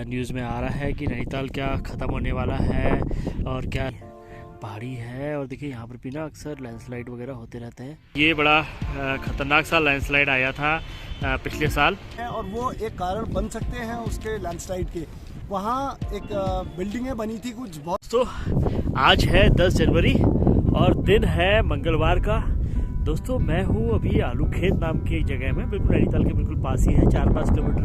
News में आ रहा है कि नैनीताल क्या ख़त्म होने वाला है और क्या पहाड़ी है। और देखिए यहाँ पर भी ना अक्सर लैंडस्लाइड वगैरह होते रहते हैं। ये बड़ा ख़तरनाक सा लैंडस्लाइड आया था पिछले साल, और वो एक कारण बन सकते हैं उसके लैंडस्लाइड के। वहाँ एक बिल्डिंगें बनी थी कुछ बहुत। तो आज है 10 जनवरी और दिन है मंगलवार का। दोस्तों मैं हूँ अभी आलू खेत नाम की एक जगह में, बिल्कुल नैनीताल के बिल्कुल पास ही है, 4-5 किलोमीटर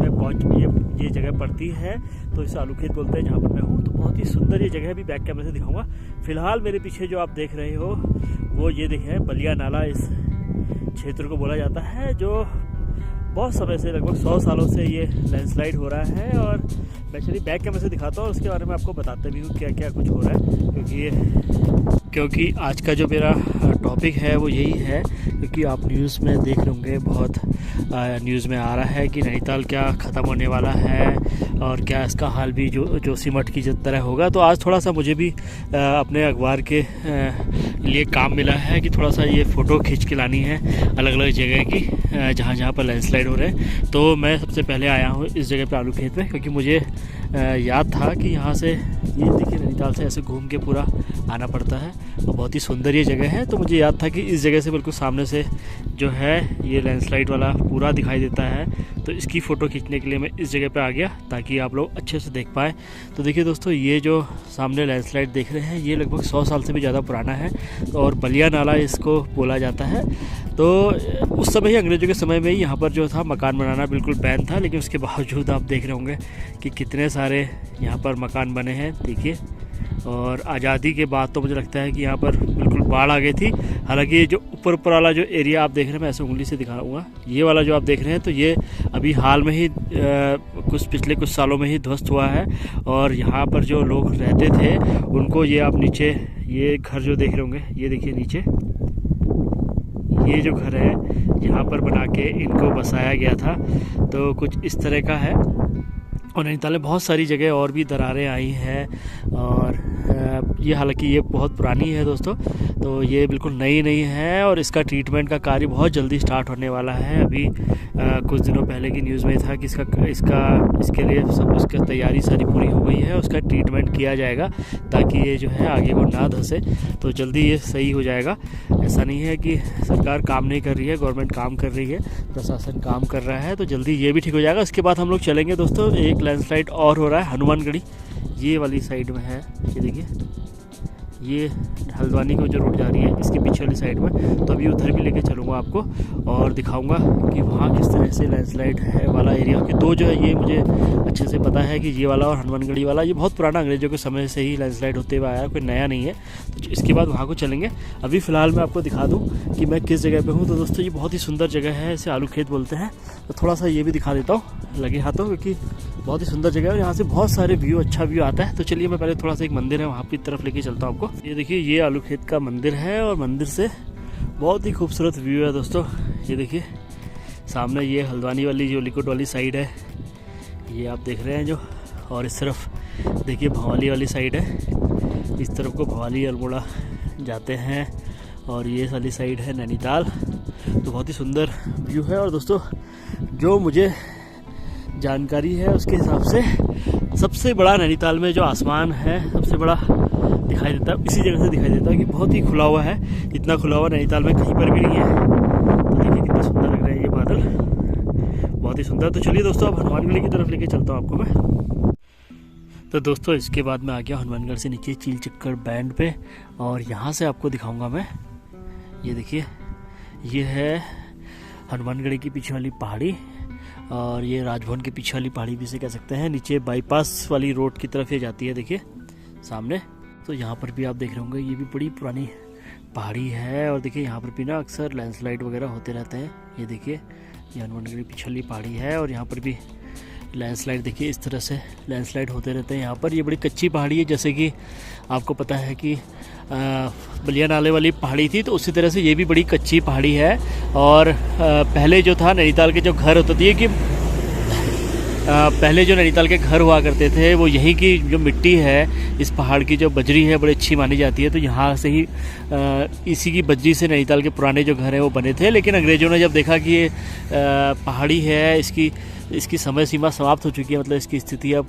में पहुँच ये जगह पड़ती है। तो इसे आलू खेत बोलते हैं जहाँ पर मैं हूँ। तो बहुत ही सुंदर ये जगह है, अभी बैक कैमरे से दिखाऊंगा। फिलहाल मेरे पीछे जो आप देख रहे हो वो ये देखें बलिया नाला इस क्षेत्र को बोला जाता है, जो बहुत समय से लगभग 100 सालों से ये लैंडस्लाइड हो रहा है। और मैं चलिए बैक कैमरे से दिखाता हूँ और उसके बारे में आपको बताते भी हूँ क्या क्या कुछ हो रहा है। क्योंकि आज का जो मेरा टॉपिक है वो यही है, क्योंकि आप न्यूज़ में देख लेंगे, बहुत न्यूज़ में आ रहा है कि नैनीताल क्या ख़त्म होने वाला है और क्या इसका हाल भी जोशीमठ की जिस तरह होगा। तो आज थोड़ा सा मुझे भी अपने अखबार के लिए काम मिला है कि थोड़ा सा ये फ़ोटो खींच के लानी है अलग अलग जगह की, जहाँ जहाँ पर लैंडस्लाइड हो रहे हैं। तो मैं सबसे पहले आया हूँ इस जगह पे आलू खेत में, क्योंकि मुझे याद था कि यहाँ से ये देखिए नैनीताल से ऐसे घूम के पूरा आना पड़ता है और बहुत ही सुंदर ये जगह है। तो मुझे याद था कि इस जगह से बिल्कुल सामने से जो है ये लैंडस्लाइड वाला पूरा दिखाई देता है। तो इसकी फ़ोटो खींचने के लिए मैं इस जगह पे आ गया ताकि आप लोग अच्छे से देख पाएँ। तो देखिए दोस्तों, ये जो सामने लैंडस्लाइड देख रहे हैं ये लगभग 100 साल से भी ज़्यादा पुराना है और बलिया नाला इसको बोला जाता है। तो उस समय ही अंग्रेज़ों के समय में ही यहाँ पर जो था मकान बनाना बिल्कुल बैन था, लेकिन उसके बावजूद आप देख रहे होंगे कि कितने सारे यहाँ पर मकान बने हैं। देखिए, और आज़ादी के बाद तो मुझे लगता है कि यहाँ पर बिल्कुल बाढ़ आ गई थी। हालांकि ये जो ऊपर वाला जो एरिया आप देख रहे हैं, मैं ऐसे उंगली से दिखाऊंगा, ये वाला जो आप देख रहे हैं तो ये अभी हाल में ही पिछले कुछ सालों में ही ध्वस्त हुआ है। और यहाँ पर जो लोग रहते थे उनको ये आप नीचे ये घर जो देख रहे होंगे, ये देखिए नीचे ये जो घर है यहाँ पर बना के इनको बसाया गया था। तो कुछ इस तरह का है। और नैनीताल में बहुत सारी जगह और भी दरारें आई हैं और ये हालांकि ये बहुत पुरानी है दोस्तों, तो ये बिल्कुल नई है और इसका ट्रीटमेंट का कार्य बहुत जल्दी स्टार्ट होने वाला है। अभी कुछ दिनों पहले की न्यूज़ में था कि इसके लिए सब उसकी तैयारी सारी पूरी हो गई है, उसका ट्रीटमेंट किया जाएगा ताकि ये जो है आगे को ना धंसे। तो जल्दी ये सही हो जाएगा। ऐसा नहीं है कि सरकार काम नहीं कर रही है, गवर्नमेंट काम कर रही है, प्रशासन काम कर रहा है, तो जल्दी ये भी ठीक हो जाएगा। उसके बाद हम लोग चलेंगे दोस्तों, एक लैंडस्लाइड और हो रहा है हनुमानगढ़ी, ये वाली साइड में है। ये देखिए, ये हल्द्वानी को जो रोड जा रही है इसके पीछे वाली साइड में। तो अभी उधर भी लेके चलूँगा आपको और दिखाऊंगा कि वहाँ किस तरह से लैंडस्लाइड है वाला एरिया के दो जो है, ये मुझे अच्छे से पता है कि ये वाला और हनुमानगढ़ी वाला ये बहुत पुराना अंग्रेजों के समय से ही लैंडस्लाइड होते हुए आया, कोई नया नहीं है। तो इसके बाद वहाँ को चलेंगे। अभी फ़िलहाल मैं आपको दिखा दूँ कि मैं किस जगह पर हूँ। तो दोस्तों ये बहुत ही सुंदर जगह है, इसे आलू खेत बोलते हैं। तो थोड़ा सा ये भी दिखा देता हूँ लगे हाथों, क्योंकि बहुत ही सुंदर जगह है और यहाँ से बहुत सारे अच्छा व्यू आता है। तो चलिए मैं पहले थोड़ा सा एक मंदिर है वहाँ की तरफ लेके चलता हूँ आपको। ये देखिए, ये आलू खेत का मंदिर है और मंदिर से बहुत ही खूबसूरत व्यू है दोस्तों। ये देखिए सामने ये हल्द्वानी वाली जो लिकुट वाली साइड है ये आप देख रहे हैं जो, और इस तरफ देखिए भवाली वाली साइड है, इस तरफ को भवाली अल्मोड़ा जाते हैं और ये वाली साइड है नैनीताल। तो बहुत ही सुंदर व्यू है। और दोस्तों जो मुझे जानकारी है उसके हिसाब से सबसे बड़ा नैनीताल में जो आसमान है सबसे बड़ा दिखाई देता है, इसी जगह से दिखाई देता है कि बहुत ही खुला हुआ है। इतना खुला हुआ नैनीताल में कहीं पर भी नहीं है। तो देखिए कितना सुंदर लग रहा है ये बादल, बहुत ही सुंदर। तो चलिए दोस्तों अब हनुमानगढ़ी की तरफ लेके चलता हूँ आपको मैं। तो दोस्तों इसके बाद मैं आ गया हनुमानगढ़ से नीचे चील चक्कर बैंड पे और यहाँ से आपको दिखाऊँगा मैं। ये देखिए, ये है हनुमानगढ़ी की पीछे वाली पहाड़ी और ये राजभवन के पीछे वाली पहाड़ी भी से कह सकते हैं। नीचे बाईपास वाली रोड की तरफ ये जाती है, देखिए सामने। तो यहाँ पर भी आप देख रहे होंगे ये भी बड़ी पुरानी पहाड़ी है और देखिए यहाँ पर भी ना अक्सर लैंडस्लाइड वगैरह होते रहते हैं। ये देखिए, ये हनुमानगढ़ी पीछे वाली पहाड़ी है और यहाँ पर भी लैंडस्लाइड देखिए इस तरह से लैंडस्लाइड होते रहते हैं यहाँ पर। ये बड़ी कच्ची पहाड़ी है, जैसे कि आपको पता है कि बलिया नाले वाली पहाड़ी थी, तो उसी तरह से ये भी बड़ी कच्ची पहाड़ी है। और पहले जो था नैनीताल के जो घर होते थे कि पहले जो नैनीताल के घर हुआ करते थे वो यहीं की जो मिट्टी है, इस पहाड़ की जो बजरी है बड़ी अच्छी मानी जाती है। तो यहाँ से ही इसी की बजरी से नैनीताल के पुराने जो घर हैं वो बने थे। लेकिन अंग्रेज़ों ने जब देखा कि ये पहाड़ी है, इसकी समय सीमा समाप्त हो चुकी है, मतलब इसकी स्थिति अब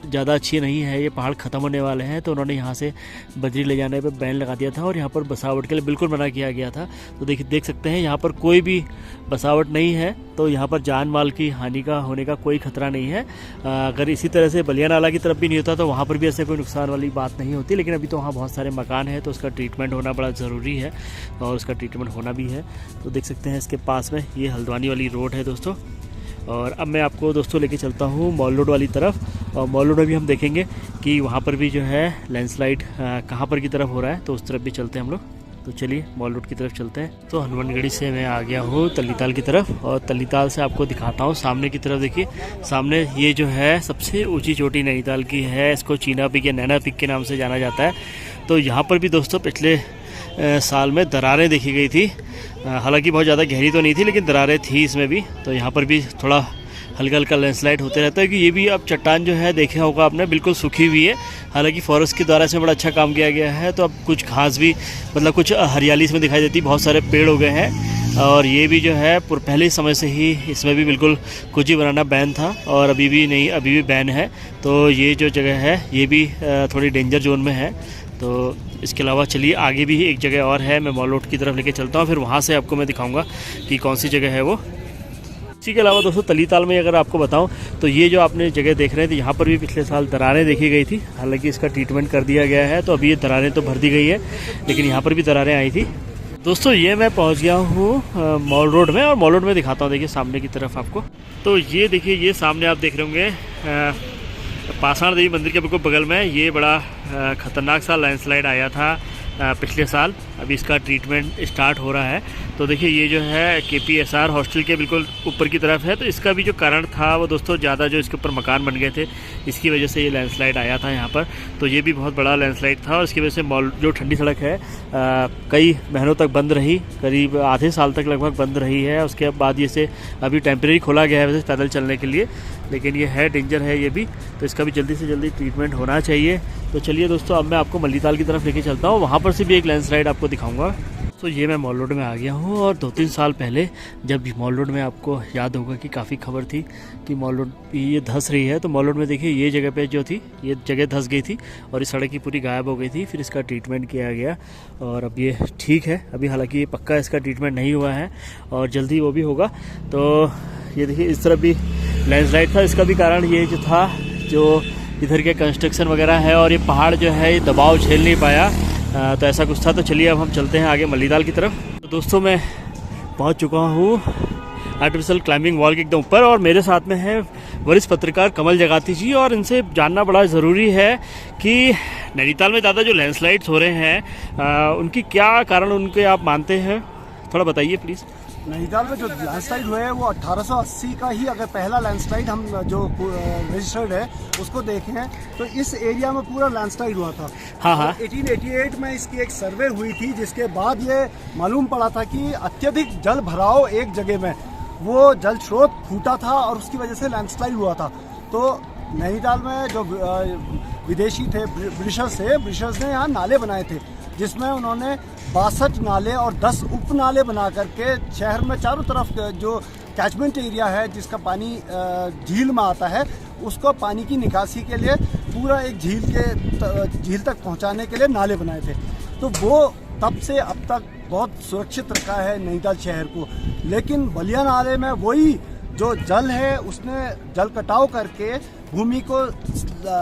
ज़्यादा अच्छी नहीं है, ये पहाड़ ख़त्म होने वाले हैं, तो उन्होंने यहाँ से बजरी ले जाने पे बैन लगा दिया था और यहाँ पर बसावट के लिए बिल्कुल मना किया गया था। तो देख सकते हैं यहाँ पर कोई भी बसावट नहीं है, तो यहाँ पर जान माल की हानि का होने का कोई खतरा नहीं है। अगर इसी तरह से बलिया नाला की तरफ भी नहीं होता तो वहाँ पर भी ऐसे कोई नुकसान वाली बात नहीं होती। लेकिन अभी तो वहाँ बहुत सारे मकान हैं, तो उसका ट्रीटमेंट होना बड़ा ज़रूरी है और उसका ट्रीटमेंट होना भी है। तो देख सकते हैं इसके पास में ये हल्द्वानी वाली रोड है दोस्तों। और अब मैं आपको दोस्तों लेके चलता हूँ मॉल रोड वाली तरफ, और मॉल रोड में भी हम देखेंगे कि वहाँ पर भी जो है लैंडस्लाइड कहाँ पर की तरफ हो रहा है, तो उस तरफ भी चलते हैं हम लोग। तो चलिए मॉल रोड की तरफ चलते हैं। तो हनुमानगढ़ी से मैं आ गया हूँ तल्लीताल की तरफ, और तल्लीताल से आपको दिखाता हूँ सामने की तरफ। देखिए सामने ये जो है सबसे ऊंची चोटी नैनीताल की है, इसको चीना पीक या नैना पीक के नाम से जाना जाता है। तो यहाँ पर भी दोस्तों पिछले साल में दरारें देखी गई थी, हालांकि बहुत ज़्यादा गहरी तो नहीं थी, लेकिन दरारें थी इसमें भी। तो यहाँ पर भी थोड़ा हल्का हल्का लैंडस्लाइड होते रहता है कि ये भी अब चट्टान जो है देखा होगा आपने बिल्कुल सूखी हुई है। हालांकि फॉरेस्ट के द्वारा इसमें बड़ा अच्छा काम किया गया है, तो अब कुछ घास भी मतलब कुछ हरियाली इसमें दिखाई देती, बहुत सारे पेड़ हो गए हैं। और ये भी जो है पहले समय से ही इसमें भी बिल्कुल कुची बनाना बैन था, और अभी भी बैन है। तो ये जो जगह है ये भी थोड़ी डेंजर जोन में है। तो इसके अलावा चलिए आगे भी एक जगह और है, मैं मॉल रोड की तरफ लेके चलता हूँ, फिर वहाँ से आपको मैं दिखाऊंगा कि कौन सी जगह है वो। इसी के अलावा दोस्तों तल्लीताल में अगर आपको बताऊं तो ये जो आपने जगह देख रहे थे, यहाँ पर भी पिछले साल दरारें देखी गई थी। हालांकि इसका ट्रीटमेंट कर दिया गया है, तो अभी ये दरारें तो भर दी गई है, लेकिन यहाँ पर भी दरारें आई थी। दोस्तों ये मैं पहुँच गया हूँ मॉल रोड में, और मॉल रोड में दिखाता हूँ देखिए सामने की तरफ आपको। तो ये देखिए, ये सामने आप देख रहे होंगे पाषाण देवी मंदिर के बिल्कुल बगल में ये बड़ा ख़तरनाक सा लैंडस्लाइड आया था पिछले साल। अभी इसका ट्रीटमेंट स्टार्ट हो रहा है। तो देखिए ये जो है KPSR हॉस्टल के बिल्कुल ऊपर की तरफ है। तो इसका भी जो कारण था वो दोस्तों ज़्यादा जो इसके ऊपर मकान बन गए थे, इसकी वजह से ये लैंडस्लाइड आया था यहाँ पर। तो ये भी बहुत बड़ा लैंडस्लाइड था, और इसकी वजह से मॉल जो ठंडी सड़क है कई महीनों तक बंद रही, करीब आधे साल तक लगभग बंद रही है। उसके बाद ये से अभी टेम्प्रेरी खोला गया है वैसे पैदल चलने के लिए, लेकिन ये है डेंजर है ये भी, तो इसका भी जल्दी से जल्दी ट्रीटमेंट होना चाहिए। तो चलिए दोस्तों अब मैं आपको मल्लीताल की तरफ लेके चलता हूँ, वहाँ पर से भी एक लैंडस्लाइड आपको दिखाऊंगा। तो ये मैं मॉल रोड में आ गया हूँ, और 2-3 साल पहले जब मॉल रोड में आपको याद होगा कि काफ़ी खबर थी कि मॉल रोड ये धंस रही है। तो मॉल रोड में देखिए ये जगह पे जो थी, ये जगह धंस गई थी और इस सड़क की पूरी गायब हो गई थी। फिर इसका ट्रीटमेंट किया गया और अब ये ठीक है। अभी हालांकि ये पक्का इसका ट्रीटमेंट नहीं हुआ है और जल्दी वो भी होगा। तो ये देखिए इस तरफ भी लैंडस्लाइड था, इसका भी कारण ये जो था, जो इधर के कंस्ट्रक्शन वगैरह है और ये पहाड़ जो है ये दबाव झेल नहीं पाया, तो ऐसा कुछ था। तो चलिए अब हम चलते हैं आगे मल्लीताल की तरफ। तो दोस्तों मैं पहुंच चुका हूँ आर्टिफिशियल क्लाइंबिंग वॉल के एकदम ऊपर, और मेरे साथ में है वरिष्ठ पत्रकार कमल जगाती जी, और इनसे जानना बड़ा ज़रूरी है कि नैनीताल में ज़्यादा जो लैंडस्लाइड्स हो रहे हैं उनकी क्या कारण उनके आप मानते हैं, थोड़ा बताइए प्लीज़। नैनीताल में जो लैंडस्लाइड हुए हैं वो 1880 का ही अगर पहला लैंडस्लाइड हम जो रजिस्टर्ड है उसको देखें तो इस एरिया में पूरा लैंडस्लाइड हुआ था। हाँ। 1888 में इसकी एक सर्वे हुई थी, जिसके बाद ये मालूम पड़ा था कि अत्यधिक जल भराव एक जगह में वो जल स्रोत फूटा था और उसकी वजह से लैंडस्लाइड हुआ था। तो नैनीताल में जो विदेशी थे ब्रिटिशर्स ने यहाँ नाले बनाए थे, जिसमें उन्होंने 62 नाले और 10 उप नाले बना करके शहर में चारों तरफ जो कैचमेंट एरिया है जिसका पानी झील में आता है, उसको पानी की निकासी के लिए पूरा एक झील तक पहुंचाने के लिए नाले बनाए थे। तो वो तब से अब तक बहुत सुरक्षित रखा है नैनीताल शहर को। लेकिन बलिया नाले में वही जो जल है उसने जल कटाव करके भूमि को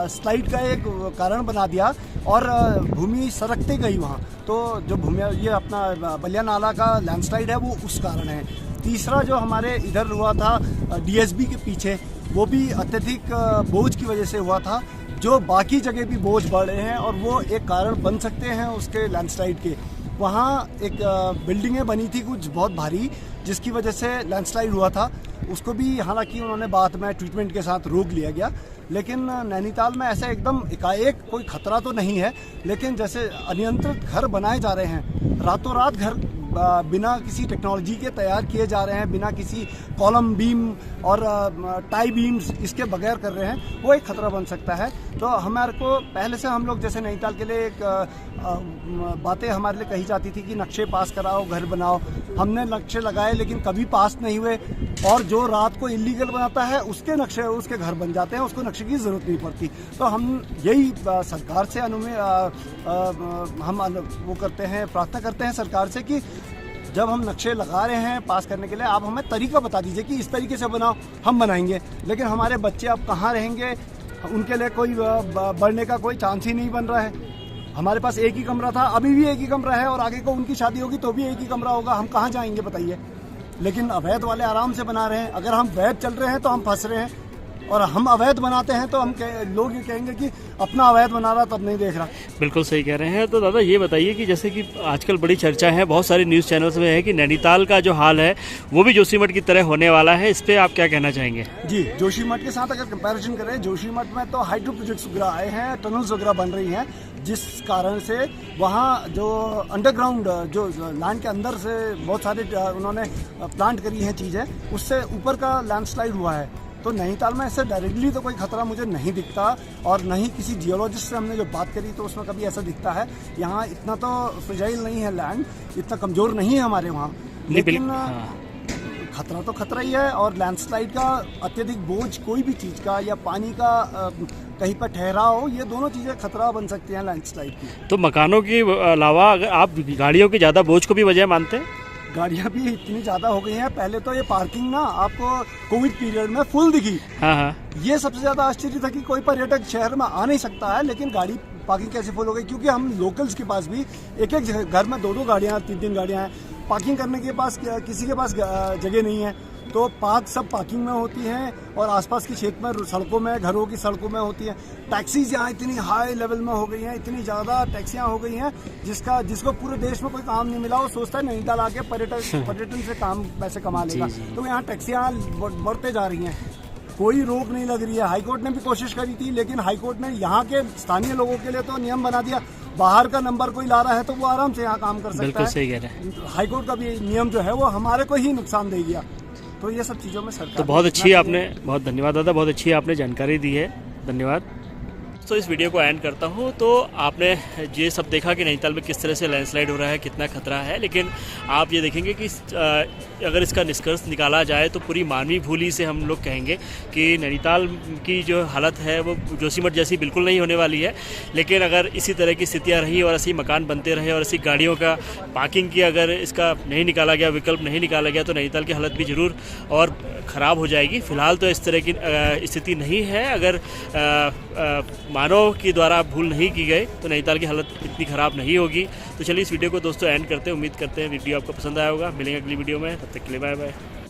स्लाइड का एक कारण बना दिया और भूमि सरकते गई वहाँ। तो जो भूमि ये अपना बलिया नाला का लैंडस्लाइड है वो उस कारण है। तीसरा जो हमारे इधर हुआ था DSB के पीछे, वो भी अत्यधिक बोझ की वजह से हुआ था, जो बाकी जगह भी बोझ बढ़ रहे हैं और वो एक कारण बन सकते हैं उसके लैंडस्लाइड के। वहाँ एक बिल्डिंगें बनी थी कुछ बहुत भारी, जिसकी वजह से लैंडस्लाइड हुआ था। उसको भी हालांकि उन्होंने बाद में ट्रीटमेंट के साथ रोक लिया गया। लेकिन नैनीताल में ऐसा एकदम एकाएक कोई खतरा तो नहीं है, लेकिन जैसे अनियंत्रित घर बनाए जा रहे हैं, रातों रात घर बिना किसी टेक्नोलॉजी के तैयार किए जा रहे हैं, बिना किसी कॉलम बीम और टाई बीम्स इसके बगैर कर रहे हैं, वो एक खतरा बन सकता है। तो हमारे को पहले से हम लोग जैसे नैनीताल के लिए एक बातें हमारे लिए कही जाती थी कि नक्शे पास कराओ, घर बनाओ। हमने नक्शे लगाए लेकिन कभी पास नहीं हुए, और जो रात को इलीगल बनाता है उसके नक्शे उसके घर बन जाते हैं, उसको नक्शे की ज़रूरत नहीं पड़ती। तो हम यही सरकार से हम वो करते हैं, प्रार्थना करते हैं सरकार से कि जब हम नक्शे लगा रहे हैं पास करने के लिए, आप हमें तरीका बता दीजिए कि इस तरीके से बनाओ, हम बनाएंगे। लेकिन हमारे बच्चे अब कहाँ रहेंगे, उनके लिए कोई बढ़ने का कोई चांस ही नहीं बन रहा है। हमारे पास एक ही कमरा था, अभी भी एक ही कमरा है, और आगे को उनकी शादी होगी तो भी एक ही कमरा होगा। हम कहाँ जाएंगे बताइए। लेकिन अवैध वाले आराम से बना रहे हैं। अगर हम वैध चल रहे हैं तो हम फंस रहे हैं, और हम अवैध बनाते हैं तो लोग ये कहेंगे कि अपना अवैध बना रहा तब नहीं देख रहा। बिल्कुल सही कह रहे हैं। तो दादा ये बताइए कि जैसे कि आजकल बड़ी चर्चा है, बहुत सारे न्यूज़ चैनल्स में है कि नैनीताल का जो हाल है वो भी जोशीमठ की तरह होने वाला है। इस पर आप क्या कहना चाहेंगे? जी, जोशीमठ के साथ अगर कंपैरिजन करें, जोशीमठ में तो हाइड्रो प्रोजेक्ट्स वगैरह आए हैं, टनल्स वगैरह बन रही हैं, जिस कारण से वहाँ जो अंडरग्राउंड जो लैंड के अंदर से बहुत सारे उन्होंने प्लांट करी हैं चीज़ें, उससे ऊपर का लैंडस्लाइड हुआ है। तो नैनीताल में ऐसे डायरेक्टली तो कोई खतरा मुझे नहीं दिखता, और न ही किसी जियोलॉजिस्ट से हमने जो बात करी तो उसमें कभी ऐसा दिखता है। यहाँ इतना तो फ्रेजाइल नहीं है लैंड, इतना कमज़ोर नहीं है हमारे वहाँ, लेकिन खतरा तो खतरा ही है। और लैंडस्लाइड का अत्यधिक बोझ कोई भी चीज़ का, या पानी का कहीं पर ठहराव, ये दोनों चीज़ें खतरा बन सकती हैं लैंडस्लाइड की। तो मकानों के अलावा अगर आप गाड़ियों के ज़्यादा बोझ को भी वजह मानते हैं? गाड़ियाँ भी इतनी ज़्यादा हो गई हैं। पहले तो ये पार्किंग ना आपको कोविड पीरियड में फुल दिखी। हाँ। ये सबसे ज़्यादा आश्चर्य था कि कोई पर्यटक शहर में आ नहीं सकता है, लेकिन गाड़ी पार्किंग कैसे फुल हो गई? क्योंकि हम लोकल्स के पास भी एक घर में 2-2 गाड़ियाँ, 3-3 गाड़ियाँ हैं। पार्किंग करने के पास किसी के पास जगह नहीं है, तो पार्क सब पार्किंग में होती हैं, और आसपास के क्षेत्र में सड़कों में, घरों की सड़कों में होती हैं। टैक्सीज यहाँ इतनी हाई लेवल में हो गई हैं, इतनी ज़्यादा टैक्सियाँ हो गई हैं जिसको पूरे देश में कोई काम नहीं मिला। वो सोचता है नैनीताल आके पर्यटन से पैसे कमा लेगा। तो यहाँ टैक्सियाँ बढ़ते जा रही हैं, कोई रोक नहीं लग रही है। हाईकोर्ट ने भी कोशिश करी थी, लेकिन हाईकोर्ट ने यहाँ के स्थानीय लोगों के लिए तो नियम बना दिया, बाहर का नंबर कोई ला रहा है तो वो आराम से यहाँ काम कर सकता है। बिल्कुल सही कह रहे हैं। हाईकोर्ट का भी नियम जो है वो हमारे को ही नुकसान दे गया। तो ये सब चीज़ों में सरकार तो बहुत अच्छी आपने, बहुत धन्यवाद दादा, बहुत अच्छी आपने जानकारी दी है, धन्यवाद। तो इस वीडियो को एंड करता हूँ। तो आपने ये सब देखा कि नैनीताल में किस तरह से लैंडस्लाइड हो रहा है, कितना खतरा है, लेकिन आप ये देखेंगे कि अगर इसका निष्कर्ष निकाला जाए तो पूरी मानवीय भूली से हम लोग कहेंगे कि नैनीताल की जो हालत है वो जोशीमठ जैसी बिल्कुल नहीं होने वाली है। लेकिन अगर इसी तरह की स्थितियाँ रही और ऐसी मकान बनते रहे और ऐसी गाड़ियों का पार्किंग की अगर इसका नहीं निकाला गया, विकल्प नहीं निकाला गया, तो नैनीताल की हालत भी ज़रूर और ख़राब हो जाएगी। फ़िलहाल तो इस तरह की स्थिति नहीं है। अगर मानव के द्वारा भूल नहीं की गई तो नैनीताल की हालत इतनी ख़राब नहीं होगी। तो चलिए इस वीडियो को दोस्तों एंड करते हैं। उम्मीद करते हैं वीडियो आपको पसंद आया होगा। मिलेंगे अगली वीडियो में, तब तक के लिए बाय बाय।